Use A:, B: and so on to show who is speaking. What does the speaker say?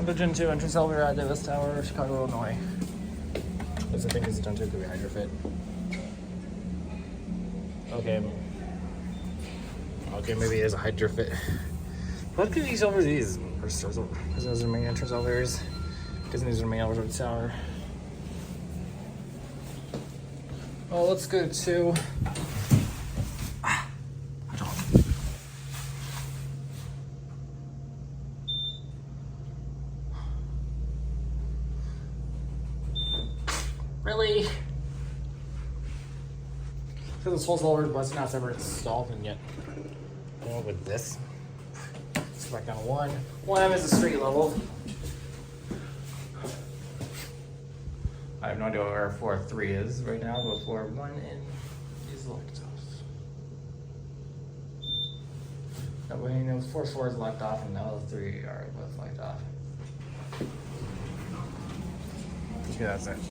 A: The Gen 2 entrance elevator at Davis Tower, Chicago, Illinois. This I think is Gen 2 could be Hydrofit. Okay. Okay, maybe it is a Hydrofit. What could these over these? Because those are main entrance elevators. Because these are main elevators of the tower. Well, let's go to. Really? So this whole elevator bus not ever installed and yet. Going with this. Let's go back down to 1. 1 is the street level. I have no idea where floor 3 is right now, but floor 1 is locked off. That way, you know, floor 4 is locked off, and now the 3 are both locked off. Yeah, that's it.